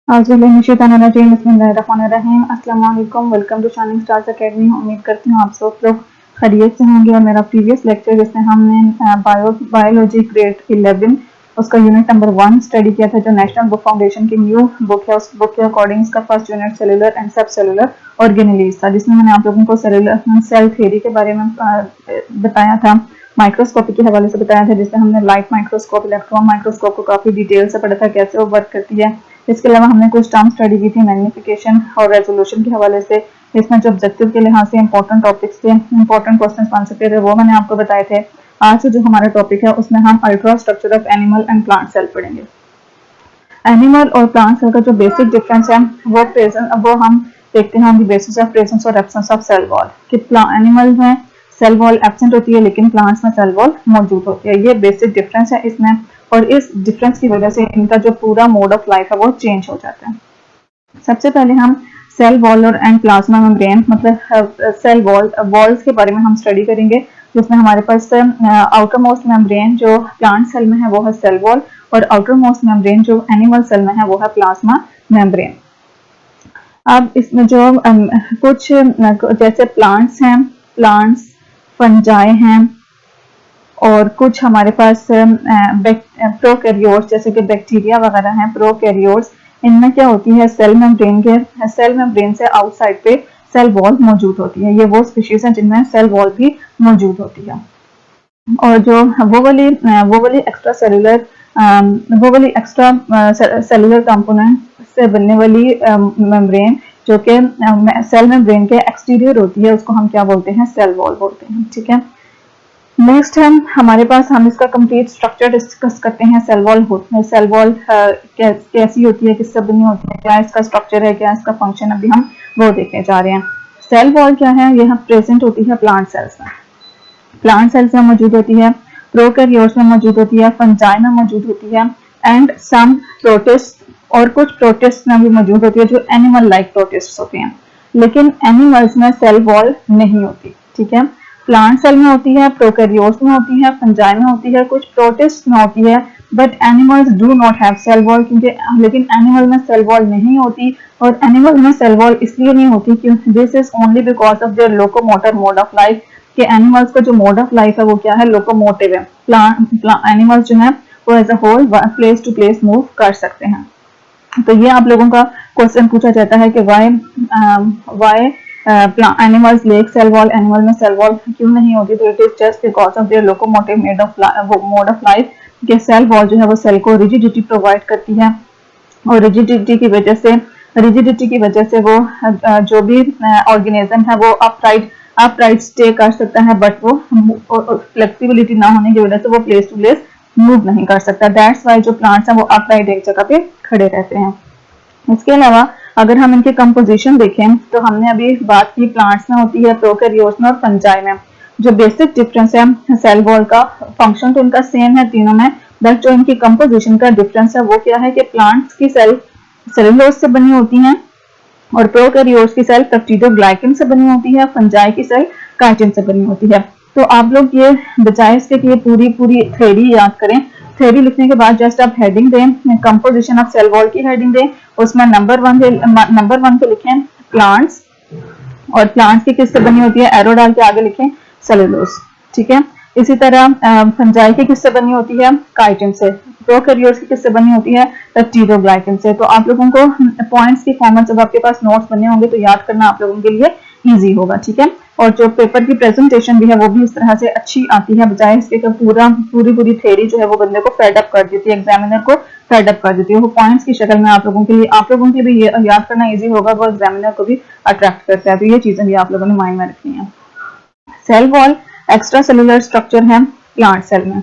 अस्सलाम वालेकुम, welcome to shining stars academy. उम्मीद करती हूँ आप सब लोग खैरियत से होंगे। और मेरा प्रीवियस लेक्चर जिसमें हमने बायोलॉजी ग्रेड 11 उसका यूनिट नंबर 1 स्टडी किया था, जो नेशनल बुक फाउंडेशन की न्यू बुक है, उस बुक के अकॉर्डिंग इसका फर्स्ट यूनिट सेलुलर एंड सब सेलुलर ऑर्गेनेलीज था, जिसमें मैंने आप लोगों को सेल थ्योरी के बारे में बताया था, माइक्रोस्कोपी के हवाले से बताया था, जिसमें हमने लाइट माइक्रोस्कोप, इलेक्ट्रॉन माइक्रोस्कोप को काफी डिटेल से पढ़ा था, कैसे वो वर्क करती है। इसके अलावा हमने कुछ टर्म स्टडी की थी मैग्निफिकेशन और रेजोल्यूशन के हवाले से। इसमें जो ऑब्जेक्टिव के लिहाज से इंपॉर्टेंट टॉपिक्स थे, इंपॉर्टेंट क्वेश्चन बन सकते थे, वो मैंने आपको बताए थे। आज जो हमारा टॉपिक है उसमें हम ultra structure of animal and plant cell पढ़ेंगे। एनिमल और प्लांट सेल का जो बेसिक डिफरेंस है वो हम देखते हैं on the basis of presence और एब्सेंस ऑफ सेल वॉल। कि एनिमल में सेल वॉल एब्सेंट होती है, लेकिन प्लांट्स में सेल वॉल मौजूद होती है। ये बेसिक डिफरेंस है इसमें, और इस डिफरेंस की वजह से इनका जो पूरा मोड ऑफ लाइफ है वो चेंज हो जाता है। सबसे पहले हम सेल वॉल और एंड प्लाज्मा मेम्ब्रेन, मतलब सेल वॉल्स के बारे में हम स्टडी करेंगे, जिसमें हमारे पास आउटर मोस्ट मेम्ब्रेन जो प्लांट सेल में है वो है सेल वॉल, और आउटर मोस्ट मेम्ब्रेन जो एनिमल सेल में है वो है प्लाज्मा मेम्ब्रेन। अब इसमें जो कुछ जैसे प्लांट्स हैं, प्लांट्स फंजाई हैं, और कुछ हमारे पास प्रोकैरियोट्स जैसे कि बैक्टीरिया वगैरह हैं, प्रोकैरियोट्स। इनमें क्या होती है, सेल मेम्ब्रेन से आउटसाइड पे सेल वॉल मौजूद होती है। ये वो स्पीशीज हैं जिनमें सेल वॉल भी मौजूद होती है। और जो वो वाली एक्स्ट्रा सेलुलर कंपोनेंट से बनने वाली मेम्ब्रेन जो कि सेल मेम्ब्रेन के एक्सटीरियर होती है, उसको हम क्या बोलते हैं, सेल वॉल बोलते हैं। ठीक है, नेक्स्ट हमारे पास हम इसका कंप्लीट स्ट्रक्चर डिस्कस करते हैं। सेल वॉल कैसी होती है, किससे बनी होती है, क्या इसका स्ट्रक्चर है, क्या इसका फंक्शन, अभी हम वो देखने जा रहे हैं। सेल वॉल क्या है, यह प्रेजेंट होती है प्लांट सेल्स में, मौजूद होती है, प्रोकैरियोट्स में मौजूद होती है, फंजाई में मौजूद होती है, एंड सम प्रोटिस्ट, और कुछ प्रोटिस्ट में भी मौजूद होती है जो एनिमल लाइक प्रोटिस्ट होते हैं। लेकिन एनिमल्स में सेल वॉल नहीं होती। ठीक है, प्लांट सेल में होती है, प्रोकैरियोट्स में होती है, फंजाई में होती है, कुछ प्रोटिस्ट में होती है, but animals do not have cell wall, क्योंकि लेकिन एनिमल में सेल वॉल नहीं होती। और एनिमल में सेल वॉल इसलिए नहीं होती क्योंकि this is only because of there locomotor mode of life, कि एनिमल्स का जो मोड ऑफ लाइफ है वो क्या है, लोकोमोटिव है। एनिमल्स जो है वो as a whole place to place move कर सकते हैं। तो ये आप लोगों का क्वेश्चन पूछा जाता है कि why animals lack cell wall, animal में सेल वॉल क्यों नहीं होती, तो it is just because of their locomotive mode of life. के सेल वॉल जो है वो सेल को रिजिडिटी प्रोवाइड करती है, और रिजिडिटी की वजह से वो जो भी ऑर्गेनिज्म है वो अपराइट स्टे कर सकता है, बट वो फ्लेक्सिबिलिटी ना होने की वजह से वो प्लेस टू प्लेस मूव नहीं कर सकता। दैट्स वाई जो प्लांट्स हैं वो अपराइट एक जगह पे खड़े रहते हैं। इसके अलावा अगर हम इनके कंपोजिशन देखें तो हमने अभी बात की प्लांट्स में होती है, प्रोकैरियोट्स में और फंजाई में। जो बेसिक डिफरेंस है सेल वॉल का, फंक्शन तो इनका सेम है तीनों में, बट जो इनकी कंपोजिशन का डिफरेंस है वो क्या है कि प्लांट्स की सेल सेलुलोज से बनी होती हैं, और प्रोकैरियोट्स की सेल पेप्टिडोग्लाइकन से बनी होती है, फंजाई की सेल काइटिन से बनी होती है। तो आप लोग ये बजाय इसके कि ये पूरी थ्योरी याद करें, थ्योरी लिखने के बाद जस्ट आप हेडिंग दें, कंपोजिशन ऑफ सेल वॉल की हेडिंग दें, उसमें नंबर वन पे लिखें प्लांट्स, और प्लांट्स की किससे बनी होती है, एरो डाल के आगे लिखें सेलुलोज। ठीक है, इसी तरह फंजाई की किससे बनी होती है, काइटिन से, प्रोकैरियोट्स की किससे बनी होती है, पेप्टिडोग्लाइकन से। तो आप लोगों को पॉइंट्स की फॉर्मेट जब आपके पास नोट्स बने होंगे तो याद करना आप लोगों के लिए इजी होगा। ठीक है, और जो पेपर की प्रेजेंटेशन भी है वो भी इस तरह से अच्छी आती है, बजाय इसके पूरी थ्योरी जो है वो बंदे को फेड अप कर देती है, एग्जामिनर को फेड अप कर देती है। वो पॉइंट्स की शक्ल में आप लोगों के भी याद करना इजी होगा, वो एग्जामिनर को भी अट्रैक्ट करता है। तो ये चीजें भी आप लोगों ने माइंड में रखनी है। Cell wall extra cellular structure है प्लांट सेल में।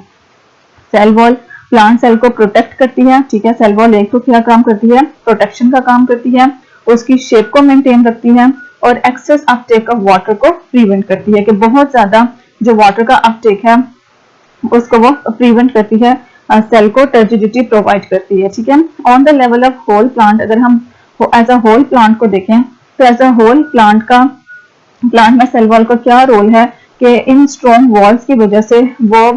सेल वॉल प्लांट सेल को प्रोटेक्ट करती है। ठीक है, सेल वॉल एक तो क्या काम करती है, प्रोटेक्शन का काम करती है, उसकी शेप को मेंटेन रखती है, और एक्सेस अपटेक ऑफ वाटर को प्रिवेंट करती है, कि बहुत ज्यादा जो वाटर का अपटेक है उसको वो प्रिवेंट करती है, सेल को टर्जिडिटी प्रोवाइड करती है। ठीक है, on the level of whole plant, अगर हम एज अ होल प्लांट को देखें तो एज अ होल प्लांट में सेल वॉल का क्या रोल है कि इन स्ट्रॉन्ग वॉल्स की वजह से वो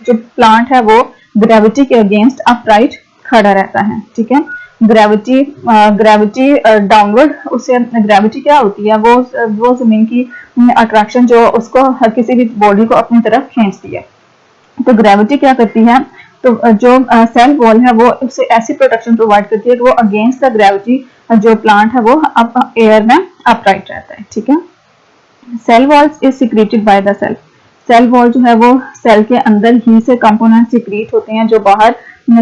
जो प्लांट है वो ग्रेविटी के अगेंस्ट अपराइट खड़ा रहता है। ठीक है, ग्रेविटी ग्रेविटी डाउनवर्ड, उससे ग्रेविटी क्या होती है, वो जमीन की अट्रैक्शन जो उसको किसी भी बॉडी को अपनी तरफ खींचती है। तो ग्रेविटी क्या करती है, तो जो सेल वॉल है वो उसे ऐसी प्रोटेक्शन प्रोवाइड करती है कि वो अगेंस्ट द ग्रेविटी जो प्लांट है वो अप एयर में अपराइट रहता है। ठीक है। Cell walls is secreted by the cell. Cell wall जो है वो सेल के अंदर ही से कंपोनेंट सिक्रीट होते हैं जो बाहर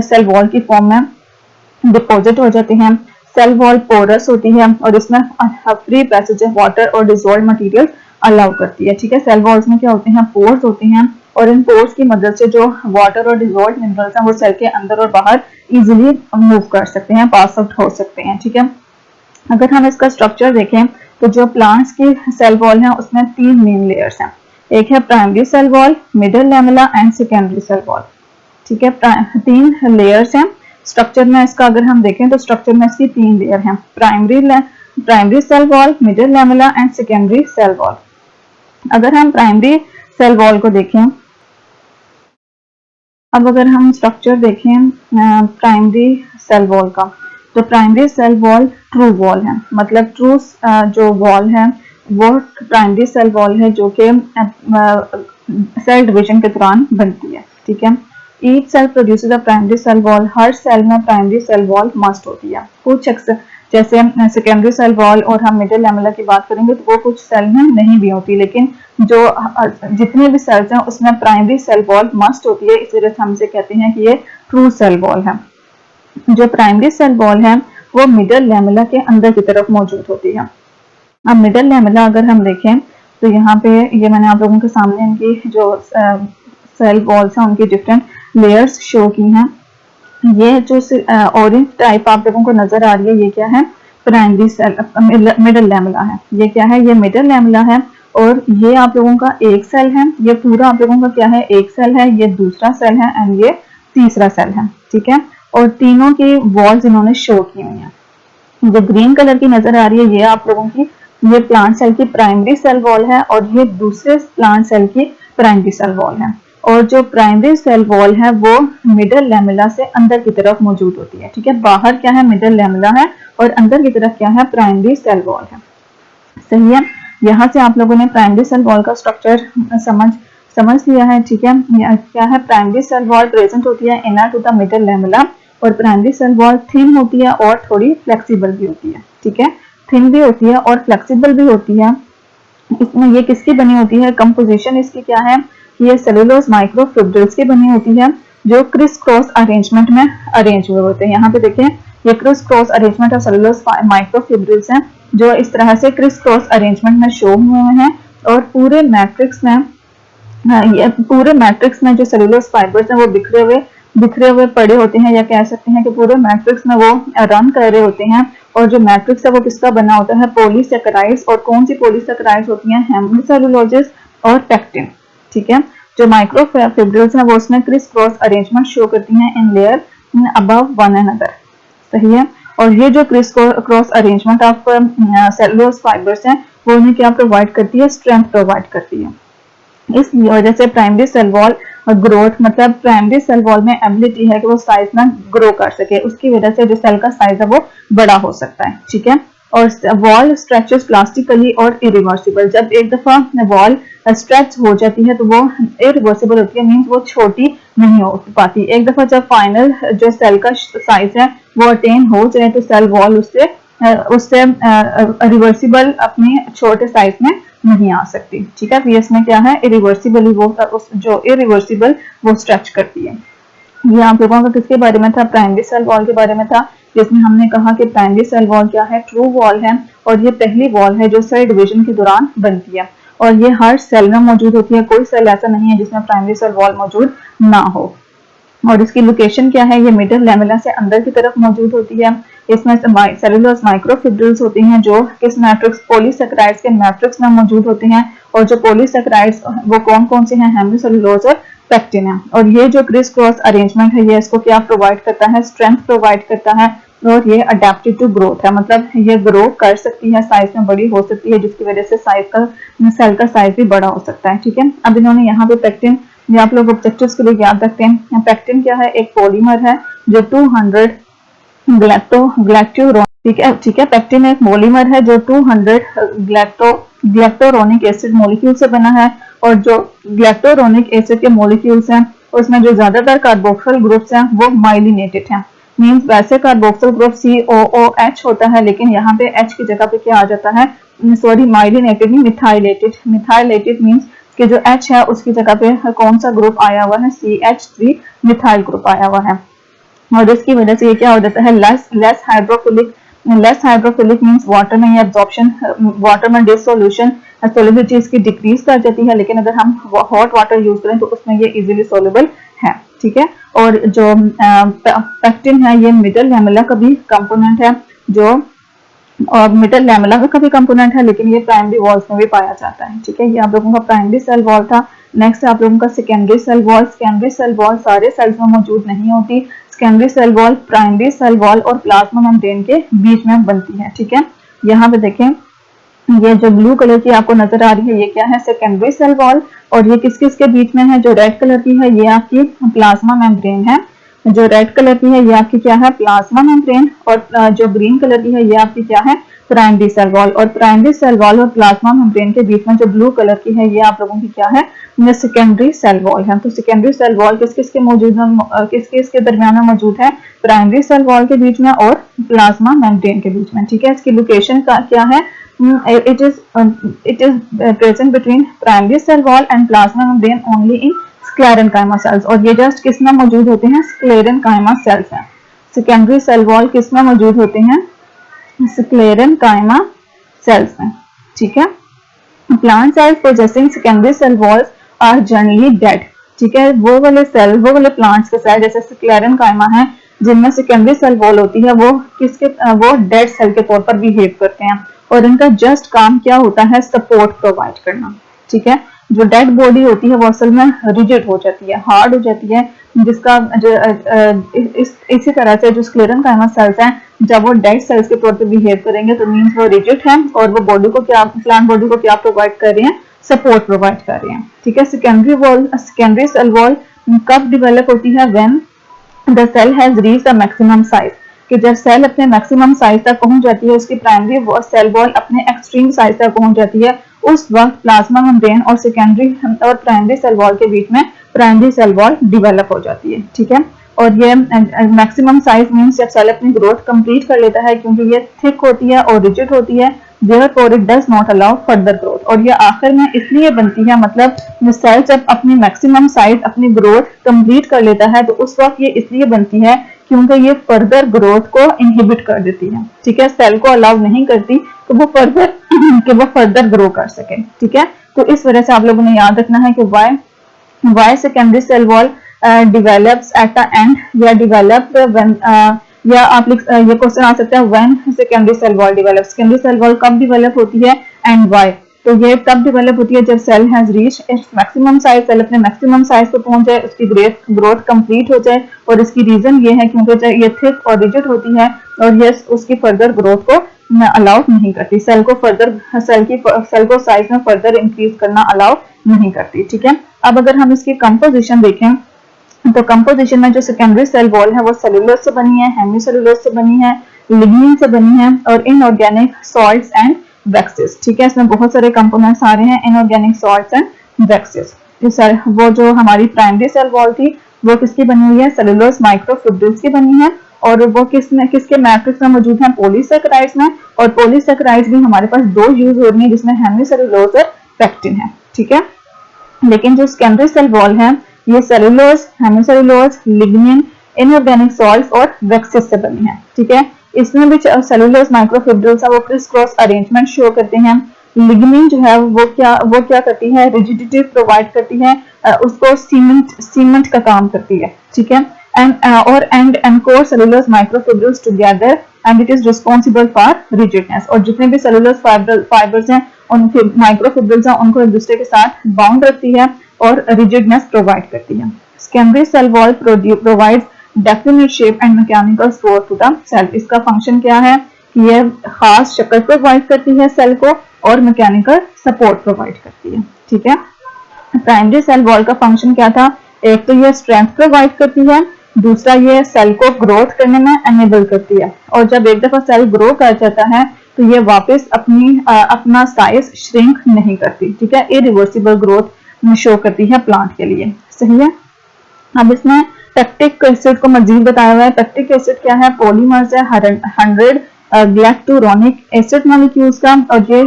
सेल वॉल की फॉर्म में डिपॉजिट हो जाते हैं। सेल वॉल पोरस होती है और इसमें फ्री पैसेज ऑफ वाटर और डिसॉल्व मटेरियल अलाउ करती है। ठीक है। सेल वॉल्स में क्या होते हैं, पोर्स होते हैं और इन पोर्स की मदद से जो वाटर और डिसॉल्व मिनरल्स हैं वो सेल के अंदर और बाहर इजीली मूव कर सकते हैं, पास आउट हो सकते हैं। ठीक है। अगर हम इसका स्ट्रक्चर देखें तो जो प्लांट्स की सेल वॉल है उसमें 3 मेन लेयर्स हैं। एक है primary cell wall, middle lamella and secondary cell wall. ठीक है। 3 लेयर्स हैं स्ट्रक्चर में। इसका अगर हम देखें तो स्ट्रक्चर में इसकी 3 लेयर हैं, primary cell wall, middle lamella and secondary cell wall. अगर हम प्राइमरी सेल वॉल को देखें, अब अगर हम स्ट्रक्चर देखें प्राइमरी सेल वॉल का, तो primary cell wall true wall है, मतलब ट्रू जो वॉल है वो प्राइमरी सेल वॉल है जो कि सेल डिवीजन के दौरान बनती है। ठीक है। Each cell produces a primary cell wall. हर सेल में प्राइमरी सेल वॉल मस्ट होती है। कुछ जैसे सेकेंडरी सेल वॉल और हम मिडिल लैमेला की बात करेंगे तो वो कुछ सेल में नहीं भी होती, लेकिन जो जितने भी सेल्स हैं उसमें प्राइमरी सेल वॉल मस्ट होती है। इस वजह से हम इसे कहते हैं कि ये ट्रू सेल वॉल है। जो प्राइमरी सेल वॉल है वो मिडिल लैमेला के अंदर की तरफ मौजूद होती है। अब मिडिल लैमेला अगर हम देखें तो यहाँ पे ये मैंने आप लोगों के सामने इनकी जो सेल वॉल्स हैं उनकी डिफरेंट लेयर्स शो की हैं। ये जो ऑरेंज टाइप आप लोगों को नजर आ रही है ये क्या है, प्राइमरी सेल मिडिल लैमेला है। ये क्या है, ये मिडिल लैमेला है और ये आप लोगों का एक सेल है। ये पूरा आप लोगों का क्या है, एक सेल है, ये दूसरा सेल है एंड ये तीसरा सेल है। ठीक है। और तीनों की वॉल्स इन्होंने शो की हुई हैं। जो ग्रीन कलर की नजर आ रही है ये आप लोगों की ये प्लांट सेल की प्राइमरी सेल वॉल है और ये दूसरे प्लांट सेल की प्राइमरी सेल वॉल है। और जो प्राइमरी सेल वॉल है वो मिडिल लैमेला से अंदर की तरफ मौजूद होती है। ठीक है। बाहर क्या है, मिडिल लैमेला है और अंदर की तरफ क्या है, प्राइमरी सेल वॉल है। सही है। यहाँ से आप लोगों ने प्राइमरी सेल वॉल का स्ट्रक्चर समझ लिया है। ठीक है। क्या है, प्राइमरी सेल वॉल प्रेजेंट होती है inner to the middle lamella और प्राइमरी सेल वॉल थिन होती है और थोड़ी फ्लेक्सिबल भी होती है। ठीक है। थिन भी होती है और फ्लेक्सिबल भी होती है। इसमें ये किसकी बनी होती है, कंपोजिशन इसकी क्या है, ये सेलुलोज माइक्रोफिब्रिल्स की बनी होती है जो क्रिस क्रॉस अरेंजमेंट में अरेंज हुए होते हैं। यहाँ पे देखें ये criss cross arrangement of cellulose microfibrils हैं जो इस तरह से क्रिस क्रॉस अरेंजमेंट में शो हुए हैं। और पूरे मैट्रिक्स में जो सेलुलोज फाइबर्स हैं वो बिखरे हुए पड़े होते हैं, या कह सकते हैं कि पूरे मैट्रिक्स में वो रन कर रहे होते हैं। और जो मैट्रिक्स है वो किसका बना होता है, पॉलीसेकेराइड्स। और कौन सी पॉलीसेकेराइड्स होती हैं, हेमिसेलुलोजेस और पेक्टिन। ठीक है। जो माइक्रोफिब्रिल्स हैं वो उसमें क्रिस क्रॉस अरेंजमेंट शो करती हैं in layer above one another. सही है। और ये जो criss cross arrangement of cellulose fibres हैं वो उन्हें क्या प्रोवाइड करती है, स्ट्रेंथ प्रोवाइड करती है। इस वजह से प्राइमरी सेल वॉल ग्रोथ, मतलब प्राइमरी सेल वॉल में एबिलिटी है कि वो साइज में ग्रो कर सके, उसकी वजह से जो सेल का साइज है वो बड़ा हो सकता है। ठीक है। और वॉल स्ट्रेचेस प्लास्टिकली और इरिवर्सिबल। जब एक दफा वॉल स्ट्रेच हो जाती है तो वो इरिवर्सिबल होती है, मींस वो छोटी नहीं हो पाती। एक दफा जब फाइनल जो सेल का साइज है वो अटेन हो जाए तो सेल वॉल उससे रिवर्सिबल अपने छोटे साइज में नहीं आ सकती। ठीक है। तो इसमें क्या है, इरिवर्सिबली जो इरिवर्सिबल वो स्ट्रेच करती है। ये आप लोगों का किसके बारे में था, प्राइमरी सेल वॉल के बारे में था, जिसमें हमने कहा कि प्राइमरी सेल वॉल क्या है, ट्रू वॉल है और ये पहली वॉल है जो सेल डिवीजन के दौरान बनती है और ये हर सेल में मौजूद होती है। कोई सेल ऐसा नहीं है जिसमें प्राइमरी सेल वॉल मौजूद ना हो। और इसकी लोकेशन क्या है, ये मिडिल लैमेला से अंदर की तरफ मौजूद होती है। इसमें सेलुलोज माइक्रोफिब्रिल्स होती हैं जो किस मैट्रिक्स, पॉलीसेकेराइड्स के मैट्रिक्स में मौजूद होते हैं। और जो पॉलीसेकेराइड्स वो कौन कौन से हैं, हेमिसेलुलोज और पेक्टिन है। और ये जो क्रिस क्रॉस अरेंजमेंट है ये इसको क्या प्रोवाइड करता है, स्ट्रेंथ प्रोवाइड करता है। और ये अडेप्टेड टू ग्रोथ है, मतलब ये ग्रो कर सकती है, साइज में बड़ी हो सकती है, जिसकी वजह से सेल का साइज भी बड़ा हो सकता है। ठीक है। अब इन्होंने यहाँ पे पेक्टिन, ये आप लोग ऑब्जेक्टिव्स के लिए याद रखते हैं। पेक्टिन क्या है, एक पॉलीमर है जो 200 ग्लैक्टोरोनिक, ठीक है। पेक्टिन एक मोलिमर है जो 200 ग्लैक्टोरोनिक एसिड मॉलिक्यूल से बना है, और जो ग्लैक्टोरोनिक एसिड के मॉलिक्यूल्स हैं उसमें जो ज्यादातर कार्बोक्सिल ग्रुप्स हैं वो माइलिनेटेड हैं। मींस वैसे कार्बोक्सिल ग्रुप COOH होता है, लेकिन यहाँ पे H की जगह पे क्या आ जाता है, सॉरी माइलिनेटेड नहीं, मिथाइलेटेड। मिथाइलेटेड मींस कि जो H है उसकी जगह पे कौन सा ग्रुप आया हुआ है, CH3 मिथाइल ग्रुप आया हुआ है, और इसकी वजह से ये क्या हो जाता है, लेस हाइड्रोफिलिक मींस वाटर में एब्जॉर्प्शन, वाटर में डिसोल्यूशन, सोलिबिलिटी इसकी डिक्रीज कर जाती है। लेकिन अगर हम हॉट वाटर यूज करें तो उसमें ये इजीली सोल्यूबल है, ठीक है। और जो पेक्टिन है ये मिडल लैमेला का भी कंपोनेंट है, जो और मिडल लैमेला का भी कंपोनेंट है, लेकिन ये प्राइमरी वॉल्स में भी पाया जाता है, ठीक है। ये आप लोगों का प्राइमरी सेल वॉल था। नेक्स्ट आप लोगों का secondary cell wall. Secondary cell wall सारे सेल्स में मौजूद नहीं होती। Secondary cell wall primary cell wall और प्लाज्मा मेम्ब्रेन के बीच में बनती है, ठीक है। यहाँ पे देखें, ये जो ब्लू कलर की आपको नजर आ रही है ये क्या है, सेकेंडरी सेल वॉल, और ये किस किस के बीच में है, जो रेड कलर की है ये आपकी प्लाज्मा मेम्ब्रेन है, जो रेड कलर की है ये आपकी क्या है, प्लाज्मा मेम्ब्रेन, और जो ग्रीन कलर की है ये आपकी क्या है, प्राइमरी सेल वॉल। और प्राइमरी सेल वॉल और प्लाज्मा मेम्ब्रेन के बीच में जो ब्लू कलर की है ये आप लोगों की क्या है, ये सेकेंडरी सेल वॉल है। तो सेकेंडरी सेल वॉल किस किस के मौजूद है, किस किस के दरमियान में मौजूद है, प्राइमरी सेल वॉल के बीच में और प्लाज्मा मेम्ब्रेन के बीच में, ठीक है। इसकी लोकेशन का क्या है, it is present between primary cell wall and plasma membrane only in sclerenchyma cells, और ये जस्ट किस में मौजूद होते हैं, sclerenchyma cells हैं। सेकेंडरी सेल वॉल किस में मौजूद होते हैं, sclerenchyma cells में, ठीक है। Plant cells possessing secondary cell walls are generally dead, ठीक है। वो वाले सेल, वो वाले प्लांट्स के सेल जैसे sclerenchyma है जिनमें सेकेंडरी सेल वॉल होती है, वो किसके, वो डेड सेल के तौर पर बिहेव करते हैं, और इनका जस्ट काम क्या होता है, सपोर्ट प्रोवाइड करना, ठीक है। जो डेड बॉडी होती है वो असल में रिजिड हो जाती है, हार्ड हो जाती है, जिसका जो इसी तरह से जो स्क्लेरेनकाइमा सेल्स हैं जब वो डेड सेल्स के तौर पर बिहेव करेंगे तो मींस वो रिजिड है, और वो बॉडी को क्या, प्लांट बॉडी को क्या प्रोवाइड कर रहे हैं, सपोर्ट प्रोवाइड कर रहे हैं, ठीक है। सेकेंडरी सेल वॉल कब डिवेलप होती है, when the cell has reached the maximum size, कि जब सेल अपने मैक्सिमम साइज तक पहुंच जाती है, उसकी प्राइमरी सेल वॉल अपने एक्सट्रीम साइज तक पहुंच जाती है, उस वक्त प्लाज्मा मेम्ब्रेन और सेकेंडरी और प्राइमरी सेल वॉल के बीच में प्राइमरी सेल वॉल डिवेलप हो जाती है, ठीक है। और ये मैक्सिमम साइज मींस जब सेल अपनी ग्रोथ कंप्लीट कर लेता है, क्योंकि ये थिक होती है और रिजिड होती है, therefore it does not allow further growth, और ये आखिर में इसलिए बनती है, मतलब सेल जब अपनी मैक्सिमम साइज अपनी ग्रोथ कंप्लीट कर लेता है तो उस वक्त ये इसलिए बनती है क्योंकि ये फर्दर ग्रोथ को इनहिबिट कर देती है, ठीक है। सेल को अलाउ नहीं करती तो वो फर्दर ग्रो कर सके, ठीक है। तो इस वजह से आप लोगों ने याद रखना है कि why secondary cell wall develops at the end, या develop when या आप ये क्वेश्चन आ सकता है when secondary cell wall develop, secondary cell wall कब डेवलप होती है एंड व्हाई। तो ये तब डेवलप होती है जब cell has reach its maximum size, cell अपने मैक्सिमम साइज पर पहुंच जाए, उसकी ग्रोथ कंप्लीट हो जाए, और इसकी रीजन ये है क्योंकि ये थिक और रिजिड होती है और ये उसकी फर्दर ग्रोथ को अलाउ नहीं करती, सेल को साइज में फर्दर इंक्रीज करना अलाउ नहीं करती, ठीक है। अब अगर हम इसकी कंपोजिशन देखें तो कंपोजिशन में जो सेकेंडरी सेल वॉल है वो सेलुलोज से बनी है, हेमीसेलुलोज से बनी है, लिग्निन से बनी है, और इनऑर्गेनिक सॉल्ट्स एंड वैक्सेस, ठीक है। इसमें बहुत सारे कंपोनेंट्स आ रहे हैं, इनऑर्गेनिक सॉल्ट्स एंड वैक्सेस। वो जो हमारी प्राइमरी सेल वॉल थी वो किसकी बनी हुई है, सेलुलोज माइक्रोफिब्रिल्स की बनी है, और वो किसके मैट्रिक्स में मौजूद है, पॉलीसेकेराइड्स में, और पॉलीसेकेराइड्स भी हमारे पास दो यूज हो रही है जिसमें हेमीसेलुलोज और पेक्टिन है, ठीक है। लेकिन जो सेकेंडरी सेल वॉल है ये cellulose, hemicellulose, lignin, inorganic salts और वैक्सेस से बनी है, ठीक है। इसमें भी सेलुलोज माइक्रोफिब्रिल्स है वो क्रिस क्रॉस अरेंजमेंट शो करते हैं। लिग्निन जो है वो क्या करती है, रिजिडिटी प्रोवाइड करती है, उसको सीमेंट का काम करती है, ठीक है। And encore cellulose microfibrils together and it is responsible for rigidness, और जितने भी सेलुलोज फाइबर्स हैं उनके माइक्रोफिब्रिल्स हैं उनको एक दूसरे के साथ बाउंड रखती है और रिजिडनेस प्रोवाइड करती है। Secondary cell wall provides definite shape and mechanical support to the cell. इसका फंक्शन क्या है कि यह खास शक्ल प्रोवाइड करती है सेल को और मैकेनिकल सपोर्ट प्रोवाइड करती है, ठीक है। प्राइमरी सेल वॉल का फंक्शन क्या था, एक तो यह स्ट्रेंथ प्रोवाइड करती है, दूसरा ये सेल को ग्रोथ करने में एनेबल करती है, और जब एक दफा सेल ग्रो कर जाता है तो ये वापस अपना साइज श्रिंक नहीं करती, ठीक है, इरिवर्सिबल ग्रोथ शो करती है प्लांट के लिए। सही है। अब इसमें पेक्टिक एसिड को मजीद बताया हुआ है। पेक्टिक एसिड क्या है? पॉलीमर्स है 100 ग्लैक्टोरोनिक एसिड मॉलिक्यूल्स का, और ये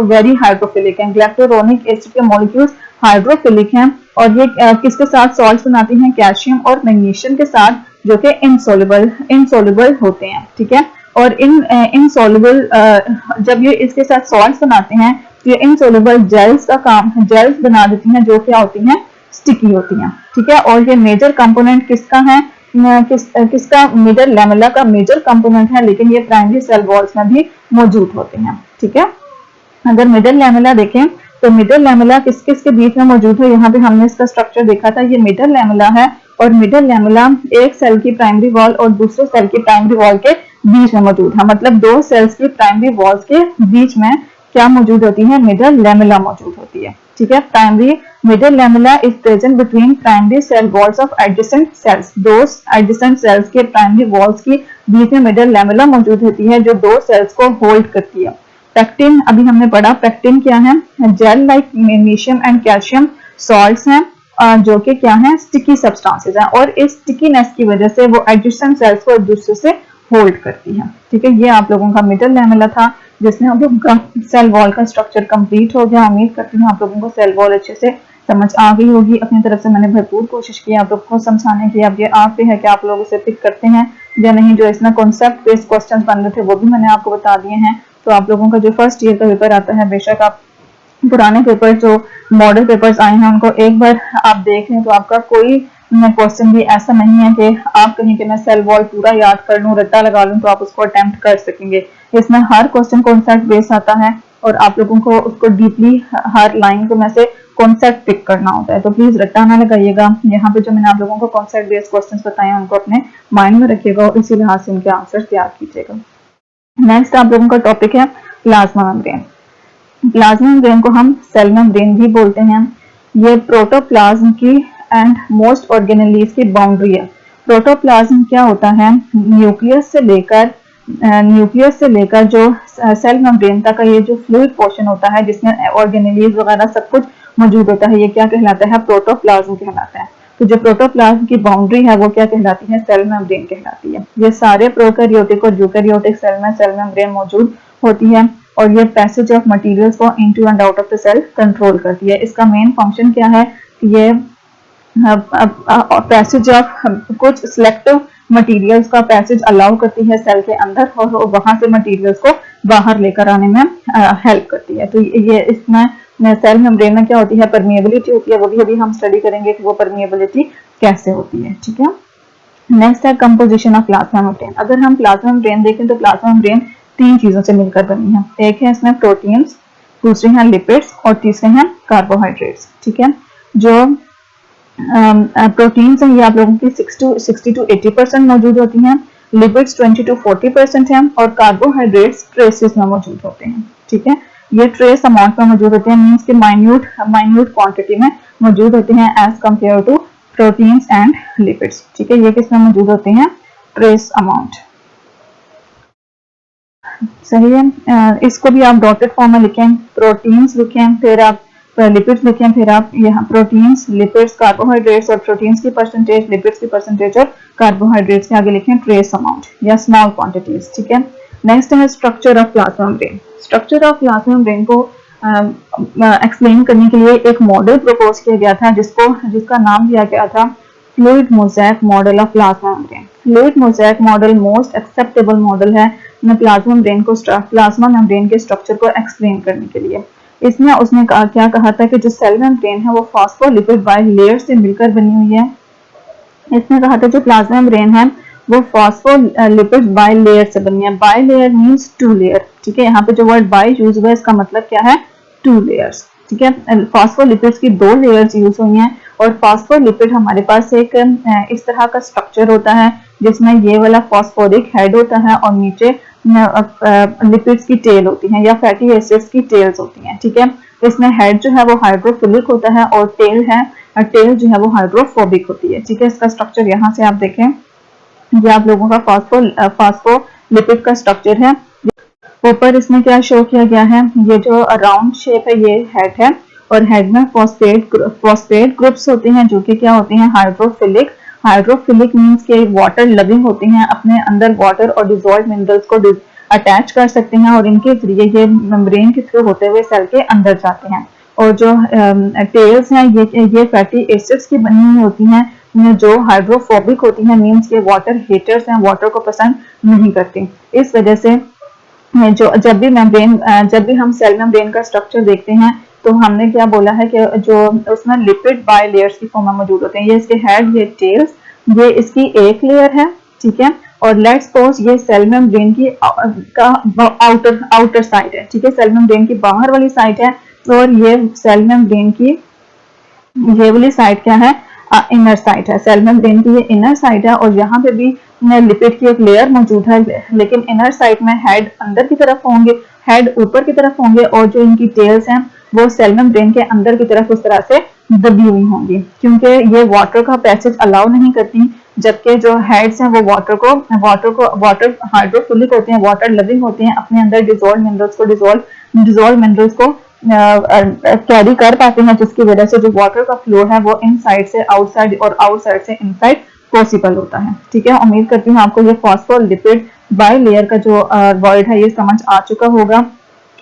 वेरी हाइड्रोफिलिक है। ग्लैक्टोरोनिक एसिड के मॉलिक्यूल्स हाइड्रोफिलिक हैं, और ये किसके साथ सॉल्ट्स बनाती हैं? कैल्शियम और मैग्नीशियम के साथ, जो कि इनसॉल्युबल होते हैं, ठीक है। और इनसॉल्युबल जब ये इसके साथ सॉल्ट्स बनाते हैं तो ये इनसॉल्युबल जेल्स बना देती हैं, जो क्या होती हैं? स्टिकी होती हैं, ठीक है। और ये मेजर कंपोनेंट किसका है? किसका? मिडल लैमेला का मेजर कंपोनेंट है, लेकिन ये प्राइमरी सेल वॉल्स में भी मौजूद होते हैं, ठीक है। अगर मिडल लैमेला देखें तो मिडल लैमेला किस किस के बीच में मौजूद है? यहाँ पे हमने इसका स्ट्रक्चर देखा था, ये मिडल लैमेला है, और मिडल लैमेला एक सेल की प्राइमरी वॉल और दूसरे सेल की प्राइमरी वॉल के बीच में मौजूद है। मतलब दो सेल्स की प्राइमरी वॉल्स के बीच में क्या मौजूद होती है? मिडल लैमेला मौजूद होती है, ठीक है। Primary middle lamella is present between primary cell walls of adjacent cells. दो एडजेसेंट सेल्स के प्राइमरी वॉल्स की बीच में मिडल लैमेला मौजूद होती है, जो दो सेल्स को होल्ड करती है। पेक्टिन अभी हमने पढ़ा। पेक्टिन क्या है? Gel like magnesium and calcium salts हैं, जो कि क्या है? स्टिकी सब्सटेंसेस हैं, और इस स्टिकीनेस की वजह से वो एडजेसेंट सेल्स को एक दूसरे से होल्ड करती है, ठीक है। ये आप लोगों का मिडल लैमेला था, जिसमें आप लोगों का सेल वॉल का स्ट्रक्चर कंप्लीट हो गया। उम्मीद करती हूँ आप लोगों को सेल वॉल अच्छे से समझ आ गई होगी। अपनी तरफ से मैंने भरपूर कोशिश की आप लोगों को समझाने की। अब ये आप पे है कि आप लोग इसे पिक करते हैं या नहीं। जो इसमें कॉन्सेप्ट बेस्ड क्वेश्चन बन रहे थे वो भी मैंने आपको बता दिए हैं। तो आप लोगों का जो फर्स्ट ईयर का पेपर आता है, बेशक आप पुराने पेपर जो मॉडल पेपर्स आए हैं उनको एक बार आप देख लें, तो आपका कोई क्वेश्चन भी ऐसा नहीं है कि आप कहीं के मैं सेल वॉल पूरा याद कर लूं, रट्टा लगा लूं तो आप उसको अटेम्प्ट कर सकेंगे। इसमें हर क्वेश्चन कॉन्सेप्ट बेस्ड आता है, और आप लोगों को उसको डीपली हर लाइन को में से कॉन्सेप्ट पिक करना होता है। तो प्लीज रट्टा ना लगाइएगा। यहाँ पे जो मैंने आप लोगों को कॉन्सेप्ट बेस्ड क्वेश्चन बताए हैं उनको अपने माइंड में रखिएगा, और इसी लिहाज से उनके आंसर तैयार कीजिएगा। नेक्स्ट आप लोगों का टॉपिक है प्लाज्मा मेम्ब्रेन। प्लाज्मा मेम्ब्रेन को हम सेल मेम्ब्रेन भी बोलते हैं। ये प्रोटोप्लाज्म की एंड मोस्ट ऑर्गेनेलीज की बाउंड्री है। प्रोटोप्लाज्म क्या होता है? न्यूक्लियस से लेकर जो सेल मेम्ब्रेन तक का ये जो फ्लूइड पोर्शन होता है, जिसमें ऑर्गेनेलीज वगैरह सब कुछ मौजूद होता है, ये क्या कहलाता है? प्रोटोप्लाज्म कहलाता है। तो जो प्रोटोप्लाज्म की बाउंड्री है वो क्या कहलाती है? सेल मेम्ब्रेन कहलाती है। ये सारे प्रोकैरियोटिक और यूकैरियोटिक सेल में सेल मेम्ब्रेन मौजूद होती है, और ये पैसेज ऑफ मटेरियल्स को into and out of the cell control करती है। इसका मेन फंक्शन क्या है? ये पैसेज ऑफ कुछ सिलेक्टिव मटेरियल्स का पैसेज अलाउ करती है सेल के अंदर, और वहां से मटेरियल्स को बाहर लेकर आने में हेल्प करती है। तो ये इसमें सेल मेम्ब्रेन में क्या होती है? परमिएबिलिटी होती है। वो भी अभी हम स्टडी करेंगे कि वो परमिएबिलिटी कैसे होती है, ठीक है। नेक्स्ट है कंपोजिशन ऑफ प्लाज्मा मेम्ब्रेन। अगर हम प्लाज्मा मेम्ब्रेन देखें तो प्लाज्मा मेम्ब्रेन तीन चीजों से मिलकर बनी है। एक है इसमें प्रोटीन्स, दूसरे हैं लिपिड्स, और तीसरे हैं कार्बोहाइड्रेट्स, ठीक है। जो प्रोटीन्स हैं ये आप लोगों की 60 to 80% मौजूद होती हैं, लिपिड्स 20 to 40% हैं, और कार्बोहाइड्रेट्स ट्रेसेस में मौजूद होते हैं, ठीक है। ये ट्रेस अमाउंट में मौजूद होते हैं, मींस के माइन्यूट क्वांटिटी में मौजूद होते हैं as compare to proteins and lipids, ठीक है। ये किस में मौजूद होते हैं? Trace amount. सही है। इसको भी आप डॉटेड फॉर्म में लिखें, प्रोटीन्स लिखें, फिर आप लिपिड्स लिखें, फिर आप यहाँ प्रोटीन्स, लिपिड्स, कार्बोहाइड्रेट्स, और प्रोटीन्स की परसेंटेज, लिपिड्स की परसेंटेज और कार्बोहाइड्रेट्स के आगे लिखें ट्रेस अमाउंट या स्मॉल क्वांटिटीज, ठीक है। नेक्स्ट है structure of plasma membrane. Structure of plasma membrane को एक्सप्लेन करने के लिए एक मॉडल प्रपोज किया गया था, जिसका नाम दिया गया था fluid mosaic model of plasma membrane. Fluid mosaic model most acceptable model है प्लाज्मा मेम्ब्रेन के स्ट्रक्चर को एक्सप्लेन करने के लिए। इसमें उसने क्या कहा था कि जो सेल मेम्ब्रेन है वो फॉस्फोलिपिड बाइलेयर से मिलकर बनी हुई है। इसने कहा था जो प्लाज्मा मेम्ब्रेन है वो फॉस्फोलिपिड बाइलेयर से बनी है। बाइलेयर मींस टू लेयर, ठीक है। यहाँ पे जो वर्ड बाई यूज हुआ है इसका मतलब क्या है? टू लेयर्स, ठीक है। फॉस्फोलिपिड्स की दो लेयर्स यूज हुई हैं, और फॉस्फोलिपिड हमारे पास एक इस तरह का स्ट्रक्चर होता है जिसमें ये वाला फॉस्फोरिक हेड होता है और नीचे लिपिड्स की टेल होती हैं या फैटी एसिड्स की टेल्स होती हैं, ठीक है। इसमें हेड जो है वो हाइड्रोफिलिक होता है और टेल जो है वो हाइड्रोफोबिक होती है। ठीक है, इसका स्ट्रक्चर यहाँ से आप देखें, ये आप लोगों का फास्फोलिपिड का स्ट्रक्चर है। ऊपर इसमें क्या शो किया गया है, ये जो राउंड शेप है ये हेड है और हेड में फॉस्फेट ग्रुप्स होते हैं जो कि क्या होते हैं, हाइड्रोफिलिक मींस के वाटर लविंग होते हैं, अपने अंदर वाटर और डिजॉल्व मिनरल्स को अटैच कर सकते हैं और इनके जरिए ये मेम्ब्रेन के थ्रू होते हुए सेल के अंदर जाते हैं। और जो टेल्स हैं ये फैटी एसिड्स की बनी हुई होती हैं जो हाइड्रोफोबिक होती हैं, मींस के वाटर हेटर्स हैं, वाटर को पसंद नहीं करती। इस वजह से जो जब भी हम सेल मेम्ब्रेन का स्ट्रक्चर देखते हैं तो हमने क्या बोला है कि जो उसमें लिपिड बाय लेयर्स की फॉर्म में मौजूद होते हैं। ये इसके हेड, ये टेल्स, ये इसकी एक लेयर है। ठीक है, और लेट्स सपोज ये सेल मेम्ब्रेन की आउटर साइड है। ठीक है, सेल मेम्ब्रेन की बाहर वाली साइड है और ये सेल मेम्ब्रेन की ये वाली साइड क्या है, इनर साइड है। सेल मेम्ब्रेन की ये इनर साइड है और यहाँ पे भी लिपिड की एक लेयर मौजूद है, लेकिन इनर साइड में हेड अंदर की तरफ होंगे, हेड ऊपर की तरफ होंगे और जो इनकी टेल्स हैं वो सेल मेम्ब्रेन के अंदर की तरफ उस तरह से दबी हुई होंगी, क्योंकि ये वाटर का पैसेज अलाउ नहीं करती, जबकि जो हेड्स हैं वो वाटर हाइड्रोफिलिक होते हैं, वाटर लविंग होते हैं, अपने अंदर डिजॉल्व मिनरल्स को कैरी कर पाते हैं, जिसकी वजह से जो वाटर का फ्लो है वो इन साइड से आउटसाइड और आउटसाइड से इनसाइड पॉसिबल होता है। ठीक है, उम्मीद करती हूँ आपको ये फॉस्फोलिपिड बाय लेयर का जो वर्ड है ये समझ आ चुका होगा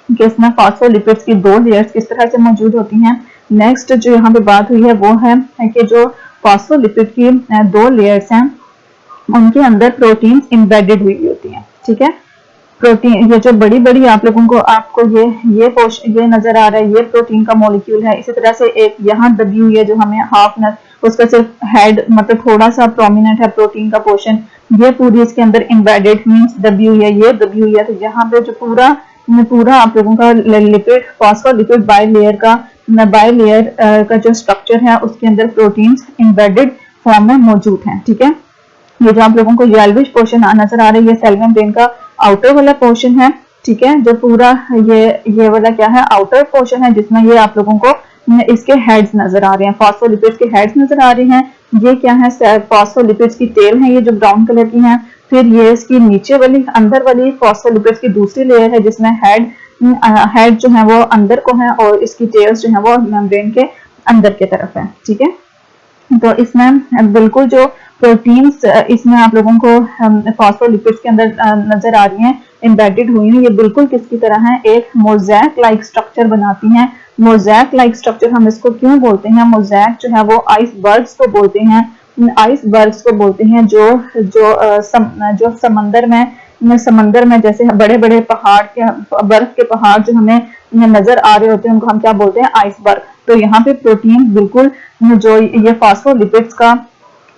कि इसमें फॉस्फोलिपिड्स की दो लेयर्स किस तरह से मौजूद होती हैं। नेक्स्ट जो यहाँ पे बात हुई है वो है कि जो फॉस्फोलिपिड की दो लेयर्स हैं उनके अंदर प्रोटीन एम्बेडेड हुई होती हैं। ठीक है, प्रोटीन ये जो बड़ी बड़ी आप लोगों को आपको ये नजर आ रहा है, ये प्रोटीन का मॉलिक्यूल है। इसी तरह से एक यहाँ दबी हुई है जो हमें उसका सिर्फ हेड मतलब थोड़ा सा प्रोमिनेंट है प्रोटीन का पोर्शन, ये पूरी इसके अंदर एम्बेडेड मींस दबी हुई है, ये दबी हुई है। तो यहाँ पे जो पूरा आप लोगों का लिपिड फॉस्फोलिपिड बाय लेयर का जो स्ट्रक्चर है उसके अंदर प्रोटीन एम्बेडेड फॉर्म में मौजूद है। ठीक है, ये जो आप लोगों को येलोविश पोर्शन नजर आ रहा है ये सेल मेम्ब्रेन का आउटर वाला पोर्शन है। ठीक है, जो पूरा ये वाला क्या है, आउटर पोर्शन है, जिसमें ये आप लोगों को इसके हेड्स नजर आ रहे हैं, फॉस्फोलिपिड्स के हेड्स नजर आ रहे हैं। ये क्या है, फॉस्फोलिपिड्स की टेल है, ये जो ब्राउन कलर की है। फिर ये इसकी नीचे वाली अंदर वाली फॉस्फोलिपिड्स की दूसरी लेयर है जिसमें हेड जो है वो अंदर को है और इसकी टेल्स जो है वो मेम्ब्रेन के अंदर की तरफ है। ठीक है, तो इसमें बिल्कुल जो प्रोटीन्स इसमें आप लोगों को फॉस्फोलिपिड्स के अंदर नजर आ रही हैं, एम्बेडेड हुई हैं, ये बिल्कुल किसकी तरह है, एक मोज़ैक लाइक स्ट्रक्चर बनाती हैं। मोज़ैक लाइक स्ट्रक्चर हम इसको क्यों बोलते हैं, मोज़ैक जो है वो आइसबर्ग्स को बोलते हैं, जो समंदर में जैसे बड़े बड़े पहाड़ के बर्फ के पहाड़ जो हमें नजर आ रहे होते हैं उनको हम क्या बोलते हैं, आइसबर्ग। तो यहाँ पे प्रोटीन बिल्कुल जो ये फॉस्फोलिपिड्स का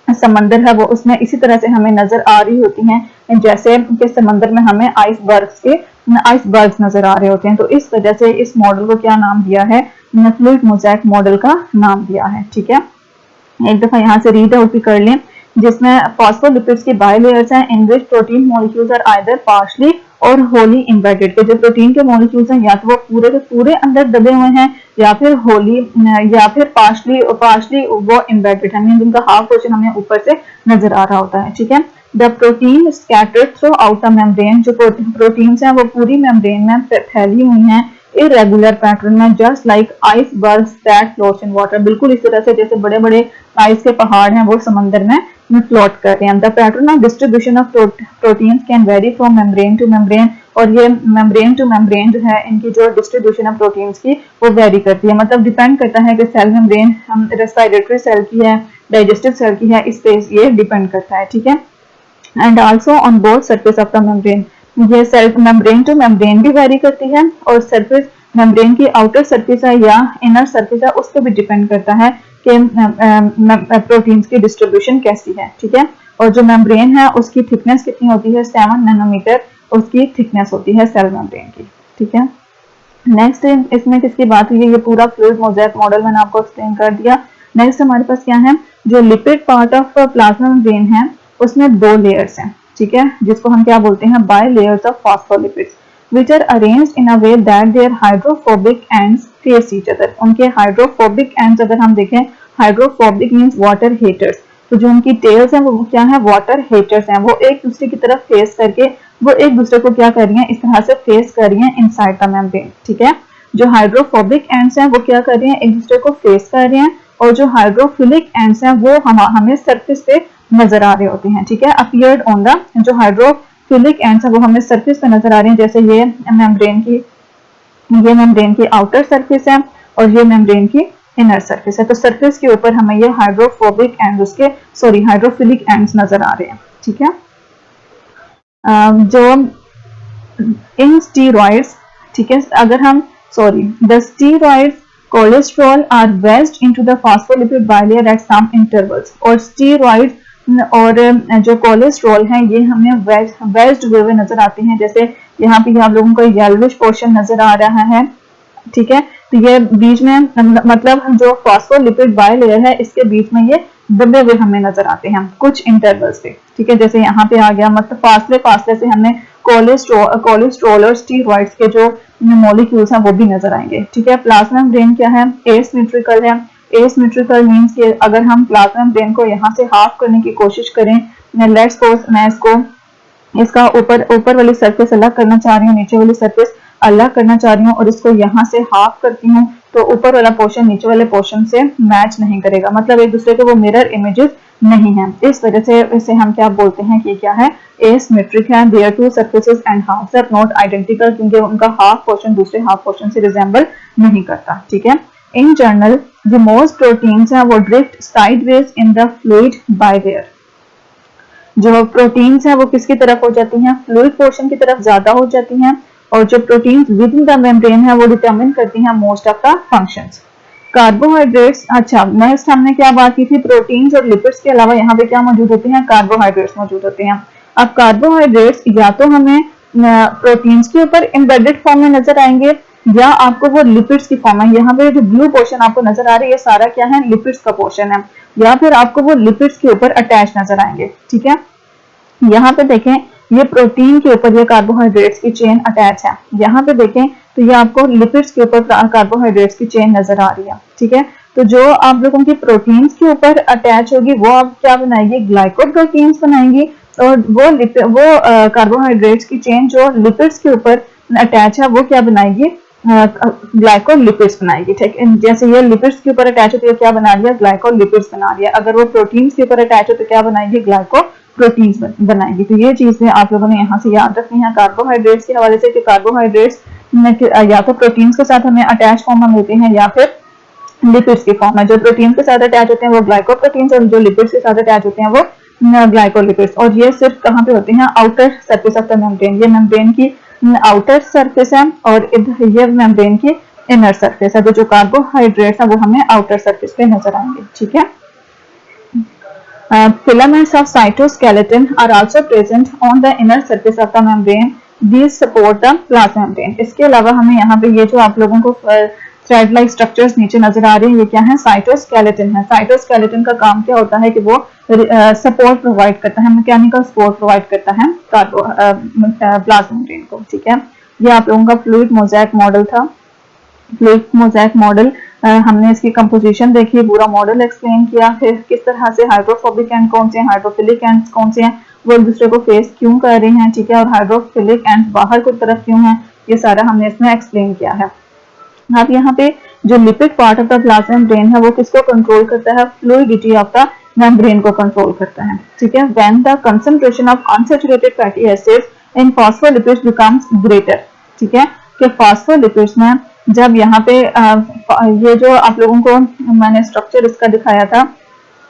समंदर है वो उसमें इसी तरह से हमें नजर आ रही होती हैं जैसे कि समंदर में हमें आइसबर्ग्स नजर आ रहे होते हैं। तो इस वजह से इस मॉडल को क्या नाम दिया है, फ्लूइड मोज़ैक मॉडल का नाम दिया है। ठीक है, एक दफा यहाँ से रीड आउट भी कर लें, जिसमें फॉस्फोलिपिड्स की बाय लेयर्स हैं in which protein molecules are either partially or wholly embedded, के जो प्रोटीन के मॉलिक्यूल्स हैं या तो वो पूरे के पूरे अंदर दबे हुए हैं या फिर पार्शली वो एम्बेडेड है, मींस उनका हाफ पोर्शन हमें ऊपर से नजर आ रहा होता है। ठीक है, the protein scattered through out the membrane, जो प्रोटीन्स हैं वो पूरी मेम्ब्रेन में फैली हुई हैं इरेगुलर पैटर्न में, just like icebergs that floats in water, बिल्कुल इस तरह से जैसे बड़े बड़े आइस के पहाड़ हैं वो समंदर में फ्लोट कर रहे हैं। The pattern of distribution of proteins can very from membrane two membrane, और ये मेम्ब्रेन टू मेम्ब्रेन जो है इनकी जो डिस्ट्रीब्यूशन ऑफ प्रोटीन्स की वो वेरी करती है, मतलब डिपेंड करता है कि सेल मेम्ब्रेन हम रेस्पिरेटरी सेल की है, डाइजेस्टिव सेल की है, इस पे ये डिपेंड करता है। ठीक है, and also on both surface of the membrane, ये सेल मेम्ब्रेन टू मेम्ब्रेन भी वेरी करती है और सरफेस मेम्ब्रेन की आउटर सरफेस है या इनर सरफेस है उस पर भी डिपेंड करता है कि प्रोटीन्स की डिस्ट्रीब्यूशन कैसी है। ठीक है, और जो मेम्ब्रेन है उसकी थिकनेस कितनी होती है, 7 नैनोमीटर उसकी थिकनेस होती है सेल मेम्ब्रेन की। ठीक है, नेक्स्ट इसमें किसकी बात हुई है, ये पूरा फ्लूइड मोज़ैक मॉडल मैंने आपको एक्सप्लेन कर दिया। नेक्स्ट हमारे पास क्या है, जो lipid part of plasma membrane है उसमें 2 लेयर्स हैं। ठीक है, जिसको हम क्या बोलते हैं, by layers of phospholipids. which are arranged in a way that their hydrophobic ends face each other। उनके hydrophobic ends अगर हम देखें, hydrophobic means water haters, तो जो उनकी tails हैं वो क्या है, water haters हैं। वो एक दूसरे की तरफ फेस करके वो एक दूसरे को क्या कर रही हैं, इस तरह से फेस कर रही हैं इनसाइड द मेम्ब्रेन। ठीक है, जो हाइड्रोफोबिक एंड्स हैं वो क्या कर रही हैं, एक दूसरे को फेस कर रहे हैं, और जो हाइड्रोफिलिक एंड्स हैं वो हमें सरफेस पे नजर आ रहे होते हैं। ठीक है, अपीयर्ड ऑन द, जो हाइड्रोफिलिक एंड्स हैं वो हमें सरफेस पे नजर आ रहे हैं, जैसे ये मेम्ब्रेन की आउटर सरफेस है और ये मेम्ब्रेन की इनर सरफेस है। तो सरफेस के ऊपर हमें ये हाइड्रोफोबिक एंड हाइड्रोफिलिक एंड्स नजर आ रहे हैं। ठीक है, जो इन स्टीरॉइड्स, ठीक है, अगर हम the steroids cholesterol are wedged into the phospholipid bilayer at some intervals. और स्टीरॉइड और जो कोलेस्ट्रॉल है ये हमें वेज्ड हुए हुए नजर आते हैं। जैसे यहाँ पे आप लोगों को येलोइश पोर्शन नजर आ रहा है। ठीक है, तो ये बीच में मतलब जो फॉस्फोलिपिड बाइलेयर है इसके बीच में ये दबे हुए हमें नजर आते हैं कुछ इंटरवल्स पे। ठीक है, जैसे यहाँ पे आ गया, मतलब फासले से हमें कोलेस्ट्रॉल और स्टीरॉइड्स के जो मॉलिक्यूल्स हैं वो भी नजर आएंगे। ठीक है, प्लाज्मा मेम्ब्रेन क्या है, एसिमेट्रिकल है। एसिमेट्रिकल मींस कि अगर हम प्लाज्मा मेम्ब्रेन को यहाँ से हाफ करने की कोशिश करें, लेट्स सपोज मैं इसका ऊपर वाली सरफेस अलग करना चाह रही हूँ, नीचे वाली सरफेस अलग करना चाह रही हूँ, और इसको यहाँ से हाफ करती हूँ तो ऊपर वाला पोर्शन नीचे वाले पोर्शन से मैच नहीं करेगा, मतलब एक दूसरे के वो मिरर इमेजेस नहीं है। इस वजह से इसे हम क्या बोलते हैं कि क्या है, एसिमेट्रिक है। Their two surfaces and halfs are not identical, क्योंकि उनका हाफ पोर्शन दूसरे हाफ पोर्शन से रिजेंबल नहीं करता। ठीक है, इन जनरल जो मोस्ट प्रोटीन्स हैं वो drift sideways in the fluid by their. जो प्रोटीन्स हैं वो किसकी तरफ हो जाती हैं, फ्लूइड पोर्शन की तरफ ज्यादा हो जाती हैं, और जो proteins with in the membrane है वो डिटरमिन करती हैं most of the functions. Carbohydrates, अच्छा नेक्स्ट हमने क्या बात की थी, प्रोटीन्स और लिपिड्स के अलावा यहाँ पे क्या मौजूद होते हैं, कार्बोहाइड्रेट्स मौजूद होते हैं। अब कार्बोहाइड्रेट्स या तो हमें प्रोटीन्स के ऊपर एम्बेडेड फॉर्म में नजर आएंगे या आपको वो लिपिड्स की फॉर्म है। यहाँ पे जो ब्लू पोर्शन आपको नजर आ रही है ये सारा क्या है, लिपिड्स का पोर्शन है, या फिर आपको वो लिपिड्स के ऊपर अटैच नजर आएंगे। ठीक है, यहाँ पे देखें ये प्रोटीन के ऊपर ये कार्बोहाइड्रेट्स की चेन अटैच है, यहाँ पे देखें तो ये आपको लिपिड्स के ऊपर कार्बोहाइड्रेट्स की चेन नजर आ रही है। ठीक है, तो जो आप लोगों की प्रोटीन्स के ऊपर अटैच होगी वो आप क्या बनाएगी, ग्लाइकोप्रोटीन्स बनाएंगी, और वो कार्बोहाइड्रेट्स की चेन जो लिपिड्स के ऊपर अटैच है वो क्या बनाएगी, ग्लाइकोलिपिड्स बनाएगी। ठीक है, जैसे ये लिपिड्स के ऊपर अटैच होती है क्या बना लिया, ग्लाइकोलिपिड्स बना लिया। अगर वो प्रोटीन्स के ऊपर अटैच हो तो क्या बनाएगी, ग्लाइकोप्रोटीन्स बनाएगी। तो ये चीजें आप लोगों ने यहाँ से याद रखनी है कार्बोहाइड्रेट्स के हवाले से कि कार्बोहाइड्रेट्स या तो प्रोटीन्स के साथ हमें अटैच फॉर्म में मिलते हैं या फिर लिपिड्स की फॉर्म में। जो प्रोटीन के साथ अटैच होते हैं वो ग्लाइकोप्रोटीन्स और जो लिपिड्स के साथ अटैच होते हैं वो ग्लाइकोलिपिड्स। और ये सिर्फ कहाँ पे होते हैं, outer surface of the membrane. ये मेम्ब्रेन की आउटर सरफेस है और ये मेम्ब्रेन की इनर सरफेस है। तो जो कार्बोहाइड्रेट्स है वो हमें आउटर सरफेस पे नजर आएंगे। ठीक है, filaments of cytoskeleton are also present on the inner surface of the membrane. These support the plasma membrane. इसके अलावा हमें यहाँ पे ये जो आप लोगों को थ्रेड लाइक स्ट्रक्चर्स नीचे नजर आ रहे हैं ये क्या है, साइटोस्केलेटन है। साइटोस्केलेटन का काम क्या होता है कि वो सपोर्ट प्रोवाइड करता है, मैकेनिकल सपोर्ट प्रोवाइड करता है प्लाज्मा मेम्ब्रेन को। ठीक है, ये आप लोगों का फ्लूइड मोज़ेक मॉडल था। फ्लूइड मोज़ेक मॉडल हमने इसकी कंपोजिशन देखी, पूरा मॉडल एक्सप्लेन किया, फिर किस तरह से हाइड्रोफोबिक एंड कौन से हैं, हाइड्रोफिलिक एंड कौन से हैं, वो एक दूसरे को फेस क्यों कर रहे हैं। ठीक है, और हाइड्रोफिलिक एंड बाहर की तरफ क्यों है, ये सारा हमने इसमें एक्सप्लेन किया है। अब यहाँ पे जो lipid part of the plasma membrane है वो किसको कंट्रोल करता है, फ्लूइडिटी ऑफ द मेम्ब्रेन को कंट्रोल करता है। ठीक है, when the concentration of unsaturated fatty acids in phospholipids becomes greater. ठीक है, कि फॉस्फोलिपिड्स में जब यहाँ पे ये जो आप लोगों को मैंने स्ट्रक्चर इसका दिखाया था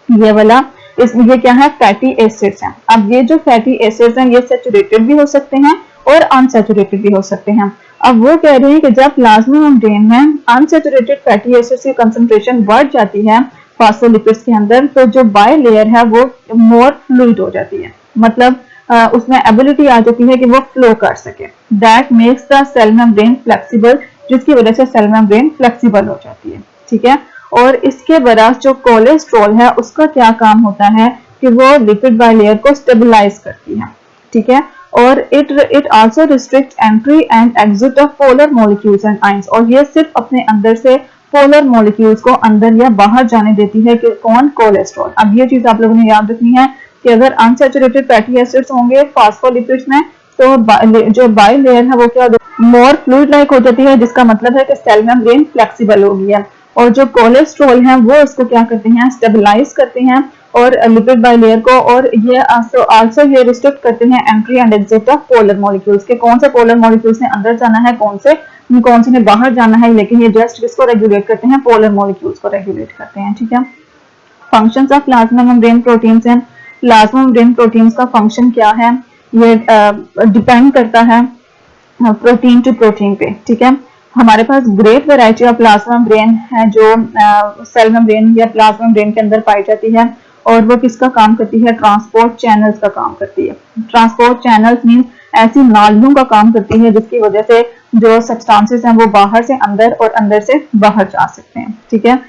ये वाला, ये क्या है, फैटी एसिड्स हैं। अब ये जो फैटी एसिड्स हैं ये सैचुरेटेड भी हो सकते हैं और अनसैचुरेटेड भी हो सकते हैं। अब वो कह रहे हैं कि जब प्लाज्मा मेम्ब्रेन में अनसैचुरेटेड फैटी एसिड्स की कंसंट्रेशन बढ़ जाती है फॉस्फोलिपिड्स के अंदर तो जो बाय लेयर है वो मोर फ्लूइड हो जाती है, मतलब उसमें एबिलिटी आ जाती है कि वो फ्लो कर सके। That makes the cell membrane flexible, जिसकी वजह से सेल मेम्ब्रेन फ्लेक्सिबल हो जाती है। ठीक है, और इसके बरक्स जो कोलेस्ट्रॉल है उसका क्या काम होता है कि वो लिपिड बाय लेयर को स्टेबलाइज करती है। ठीक है, और it also restrict entry and exit of polar molecules and ions, और ये सिर्फ अपने अंदर से पोलर मॉलिक्यूल्स को अंदर या बाहर जाने देती है कि कौन, कोलेस्ट्रॉल। अब ये चीज आप लोगों ने याद रखनी है कि अगर अनसैचुरेटेड फैटी एसिड्स होंगे फास्फोलिपिड्स में तो जो बाई लेयर है वो क्या मोर फ्लूइड लाइक हो जाती है, जिसका मतलब है कि सेल मेम्ब्रेन फ्लेक्सिबल हो गई है, और जो कोलेस्ट्रॉल है वो इसको क्या करते हैं, स्टेबलाइज करते हैं और लिपिड बाइलेयर को, और ये आल्सो ये रिस्ट्रिक्ट करते हैं entry and exit of polar molecules के, कौन से पोलर मॉलिक्यूल्स ने अंदर जाना है, कौन से ने बाहर जाना है, लेकिन ये जस्ट किसको रेगुलेट करते हैं, पोलर मॉलिक्यूल्स को रेगुलेट करते हैं। ठीक है, functions of plasma membrane proteins and plasma membrane proteins का फंक्शन क्या है, ये डिपेंड करता है प्रोटीन टू प्रोटीन पे। ठीक है, हमारे पास great variety of plasma membrane है जो सेल मेम्ब्रेन या प्लाज्मा मेम्ब्रेन के अंदर पाई जाती है, और वो किसका काम करती है, ट्रांसपोर्ट चैनल्स का काम करती है। ट्रांसपोर्ट चैनल्स मीन ऐसी नालियों का काम करती है जिसकी वजह से जो सब्सटेंसेस हैं वो बाहर से अंदर और अंदर से बाहर जा सकते हैं। ठीक है,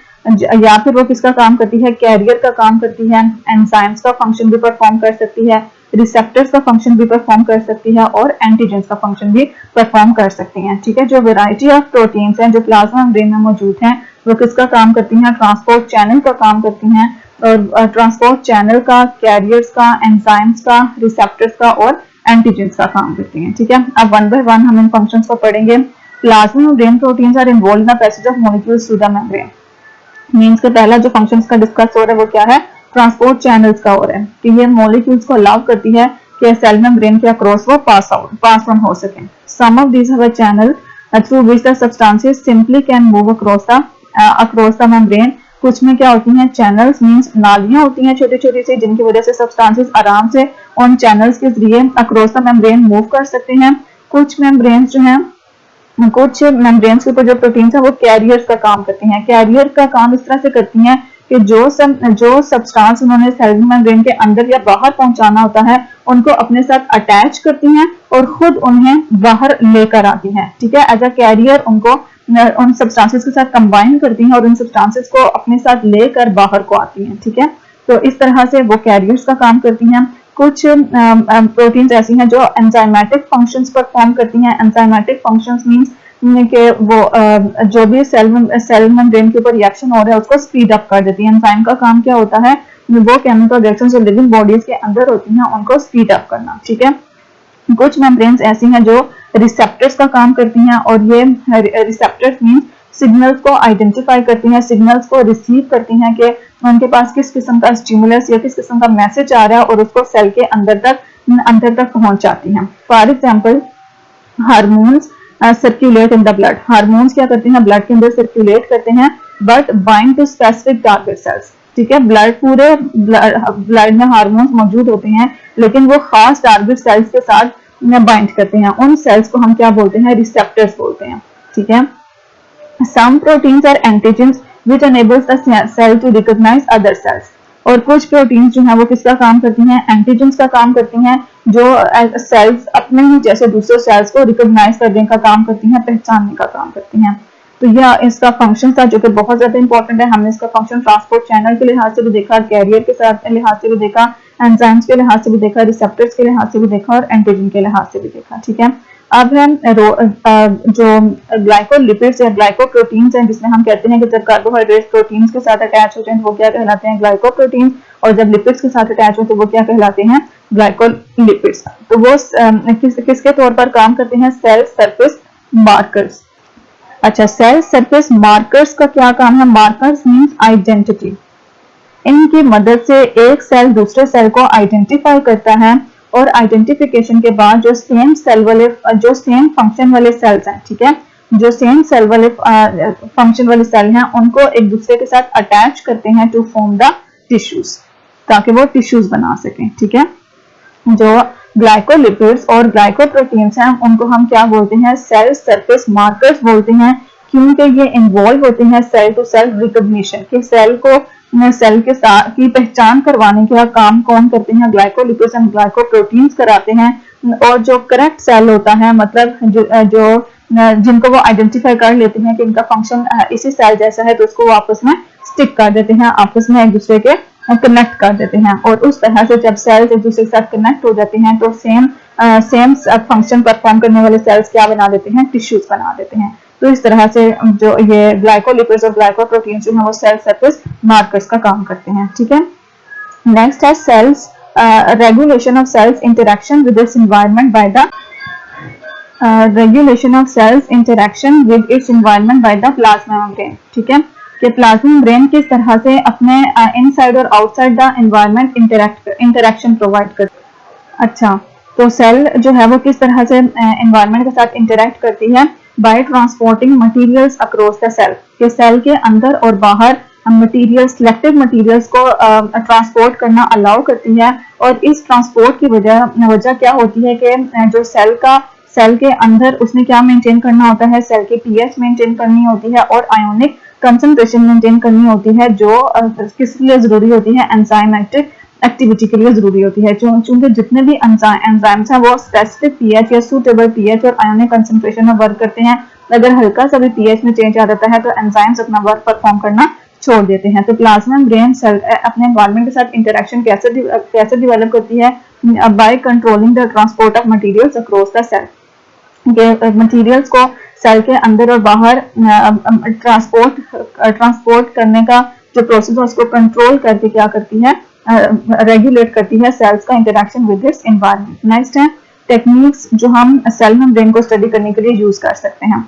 या फिर वो किसका काम करती है, कैरियर का काम करती है, एंजाइम्स का फंक्शन भी परफॉर्म कर सकती है, रिसेप्टर्स का फंक्शन भी परफॉर्म कर सकती है, और एंटीजेंस का फंक्शन भी परफॉर्म कर सकती हैं। ठीक है, जो वैरायटी ऑफ प्रोटीन्स हैं जो प्लाज्मा मेम्ब्रेन में मौजूद हैं वो किसका काम करती हैं, ट्रांसपोर्ट चैनल का काम करती हैं, और ट्रांसपोर्ट चैनल का, कैरियर्स का, एंजाइम्स का, रिसेप्टर्स का और एंटीजेंस का काम करती हैं। ठीक है, अब वन बाय वन हम इन फंक्शंस को पढ़ेंगे। Plasma membrane proteins are involve in the passage of molecules through the membrane. Means के पहला जो फंक्शंस का डिस्कस हो रहा है वो क्या है, ट्रांसपोर्ट चैनल्स का हो रहा है कि ये मॉलिक्यूल्स को अलाउ करती है कि सेल मेम्ब्रेन के अक्रॉस वो पास ऑन हो सके। Some of these have a channel through which the substances simply can move across the membrane. कुछ में क्या होती हैं, चैनल्स मींस नालियां होती हैं छोटी छोटी सी, जिनकी वजह से सब्सटेंसेस आराम से उन चैनल्स के जरिए अक्रॉस द मेम्ब्रेन मूव कर सकते हैं। कुछ मेम्ब्रेन्स जो हैं, कुछ मेम्ब्रेन्स के ऊपर जो प्रोटीन्स हैं वो कैरियर्स का काम करती हैं। कैरियर का काम इस तरह से करती हैं कि जो सब्सटेंस उन्होंने सेल मेम्ब्रेन के अंदर या बाहर पहुंचाना होता है उनको अपने साथ अटैच करती हैं और खुद उन्हें बाहर लेकर आती हैं। ठीक है, एज अ कैरियर उनको उन सब्सटेंसेस के साथ कंबाइन करती हैं और उन सब्सटेंसेस को अपने साथ लेकर बाहर को आती हैं। ठीक है, तो इस तरह से वो कैरियर्स का काम करती हैं। कुछ प्रोटीन्स ऐसी हैं जो एंजाइमेटिक फंक्शंस परफॉर्म करती हैं। एंजाइमेटिक फंक्शंस मींस कि वो जो भी सेल मेम्ब्रेन के ऊपर रिएक्शन हो रहा है उसको स्पीड अप कर देती है। एंजाइम का काम क्या होता है, वो केमिकल रिएक्शन जो लिविंग बॉडीज के अंदर होती हैं उनको स्पीड अप करना। ठीक है, कुछ मेम्ब्रेन्स ऐसी हैं जो रिसेप्टर्स का काम करती हैं, और ये रिसेप्टर्स मींस सिग्नल्स को आइडेंटिफाई करती हैं, सिग्नल्स को रिसीव करती हैं कि उनके पास किस किस्म का स्टिमुलस या किस किस्म का मैसेज आ रहा है और उसको सेल के अंदर तक पहुंचाती हैं। For example hormones circulate in the blood. Hormones क्या करते हैं, ब्लड के अंदर सर्कुलेट करते हैं but bind to specific target cells. ठीक है, पूरे ब्लड में हार्मोन्स मौजूद होते हैं लेकिन वो खास टारगेट सेल्स के साथ बाइंड करते हैं। उन सेल्स को हम क्या बोलते हैं, रिसेप्टर्स बोलते हैं। ठीक है, some proteins are antigens which enables the cell to recognize other cells। और कुछ प्रोटीन्स जो है वो किसका काम करती हैं, एंटीजेंस का काम करती हैं, जो सेल्स अपने ही जैसे दूसरे सेल्स को रिकॉग्नाइज करने का काम करती हैं, पहचानने का काम करती हैं। तो यह इसका फंक्शन था जो कि बहुत ज्यादा इंपॉर्टेंट है। हमने इसका फंक्शन ट्रांसपोर्ट चैनल के लिहाज से भी देखा, कैरियर के साथ लिहाज से भी देखा, एंजाइम्स के लिहाज से भी देखा, रिसेप्टर्स के लिहाज से भी देखा और एंटीजन के लिहाज से भी देखा। ठीक है, अब हम जो ग्लाइकोलिपिड्स या ग्लाइकोप्रोटीन्स हैं, जिसमें हम कहते हैं कि जब कार्बोहाइड्रेट प्रोटीन्स के साथ अटैच होते हैं तो वो क्या कहलाते हैं, ग्लाइकोप्रोटीन्स, और जब लिपिड्स के साथ अटैच होते हैं तो वो क्या कहलाते हैं, ग्लाइकोलिपिड्स। तो वो किसके तौर पर काम करते हैं, सेल सरफेस मार्कर्स। अच्छा, सेल सरफेस मार्कर्स का क्या काम है, मार्कर्स मींस आइडेंटिटी। इनकी मदद से एक सेल दूसरे सेल को आइडेंटिफाई करता है और आइडेंटिफिकेशन के बाद जो सेम फंक्शन वाले सेल्स हैं, ठीक है, जो सेम सेल वाले फंक्शन वाले सेल हैं उनको एक दूसरे के साथ अटैच करते हैं टू फॉर्म द टिश्यूज, ताकि वो टिश्यूज बना सकें। ठीक है, जो ग्लाइकोलिपिड्स और ग्लाइकोप्रोटीन्स हैं उनको हम क्या बोलते हैं, सेल सरफेस मार्कर्स बोलते हैं, क्योंकि ये इन्वॉल्व होते हैं सेल टू सेल रिकॉग्निशन के सेल के साथ की पहचान करवाने का काम कौन करते हैं, ग्लाइकोलिपिड्स एंड ग्लाइकोप्रोटीन्स कराते हैं। और जो करेक्ट सेल होता है, मतलब जिनको वो आइडेंटिफाई कर लेते हैं कि इनका फंक्शन इसी सेल जैसा है, तो उसको वो आपस में स्टिक कर देते हैं, आपस में एक दूसरे के कनेक्ट कर देते हैं। और उस तरह से जब सेल्स एक दूसरे के साथ कनेक्ट हो जाते हैं तो सेम सेम फंक्शन परफॉर्म करने वाले सेल्स क्या बना देते हैं, टिश्यूज बना देते हैं। तो इस तरह से जो ये ग्लाइकोलिपिड्स और ग्लाइकोप्रोटीन जो है वो सेल सरफेस मार्कर्स का काम करते हैं। ठीक है, नेक्स्ट है cells regulation of cells interaction with its environment by the regulation of cells interaction with its environment by the plasma membrane. ठीक है, कि प्लाज्मा मेम्ब्रेन किस तरह से अपने इनसाइड और outside the environment interaction provide करती है। अच्छा, तो सेल जो है वो किस तरह से एनवायरनमेंट के साथ इंटरेक्ट करती है, by transporting materials across the cell, कि सेल के अंदर और बाहर मटेरियल सिलेक्टेड मटेरियल्स को ट्रांसपोर्ट करना अलाउ करती है। और इस ट्रांसपोर्ट की वजह क्या होती है कि जो सेल के अंदर उसने क्या मेंटेन करना होता है, सेल के पीएच मेंटेन करनी होती है और आयोनिक कंसंट्रेशन मेंटेन करनी होती है, जो किस लिए जरूरी होती है, एंजाइमेटिक एक्टिविटी के लिए जरूरी होती है। चूंकि जितने भी एंजाइम्स हैं वो स्पेसिफिक पीएच या सूटेबल पीएच और आयोनिक कंसंट्रेशन में वर्क करते हैं। अगर हल्का सा भी पीएच में चेंज आ जाता है तो एंजाइम्स अपना वर्क परफॉर्म करना छोड़ देते हैं। तो प्लाज्मा मेम्ब्रेन सेल अपने एनवायरनमेंट के साथ इंटरेक्शन कैसे डेवलप करती है, by controlling the transport of materials across the cell, materials को सेल के अंदर और बाहर ट्रांसपोर्ट करने का जो प्रोसेस है उसको कंट्रोल करके क्या करती है, रेगुलेट करती है सेल्स का interaction with its environment. Next है टेक्निक्स जो हम सेल मेम्ब्रेन को स्टडी करने के लिए यूज कर सकते हैं।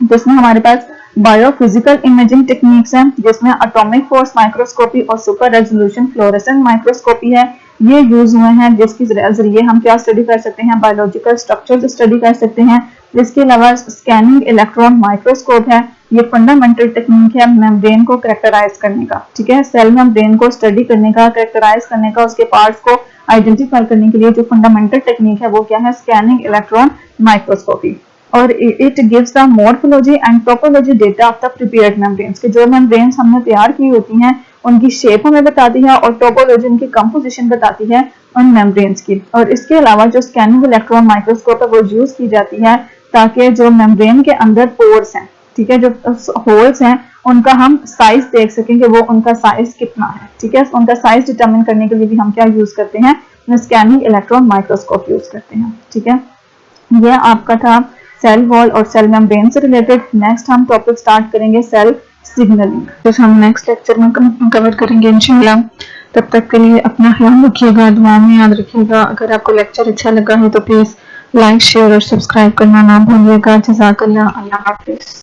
तो इसमें हमारे पास बायोफिजिकल इमेजिंग टेक्निक्स हैं, जिसमें एटॉमिक फोर्स माइक्रोस्कोपी और सुपर रेजोल्यूशन फ्लोरेसेंट माइक्रोस्कोपी है, ये यूज हुए हैं, जिसके जरिए हम क्या स्टडी कर सकते हैं, बायोलॉजिकल स्ट्रक्चर स्टडी कर सकते हैं। इसके अलावा स्कैनिंग इलेक्ट्रॉन माइक्रोस्कोप है, ये फंडामेंटल टेक्निक है मेम्ब्रेन को कैरेक्टराइज करने का। ठीक है, सेल मेम्ब्रेन को स्टडी करने का, कैरेक्टराइज करने का, उसके पार्ट्स को आइडेंटिफाई करने के लिए जो फंडामेंटल टेक्निक है वो क्या है, स्कैनिंग इलेक्ट्रॉन माइक्रोस्कोपी। और it gives the morphology and topology data of the prepared membranes, के जो मेम्ब्रेन्स हमने तैयार की होती हैं उनकी शेप हमें बताती है और टोपोलॉजी उनकी कंपोजिशन बताती है उन मेम्ब्रेन्स की। और इसके अलावा जो स्कैनिंग इलेक्ट्रॉन माइक्रोस्कोप है वो यूज की जाती है ताकि जो मेम्ब्रेन के अंदर पोर्स हैं, ठीक है, जो होल्स हैं, उनका हम साइज देख सकें कि वो उनका साइज कितना है। ठीक है, उनका साइज डिटरमिन करने के लिए भी हम क्या यूज करते हैं, स्कैनिंग इलेक्ट्रॉन माइक्रोस्कोप यूज करते हैं। ठीक है, यह आपका था सेल वॉल और सेल मेम्ब्रेन से रिलेटेड। नेक्स्ट हम टॉपिक स्टार्ट करेंगे सेल सिग्नलिंग, जो हम नेक्स्ट लेक्चर में कवर करेंगे इंशाल्लाह। तब तक के लिए अपना ख्याल रखिएगा, दुआ में याद रखिएगा। अगर आपको लेक्चर अच्छा लगा है तो प्लीज लाइक, शेयर और सब्सक्राइब करना ना भूलिएगा। जज़ाकल्लाह, अल्लाह हाफिज।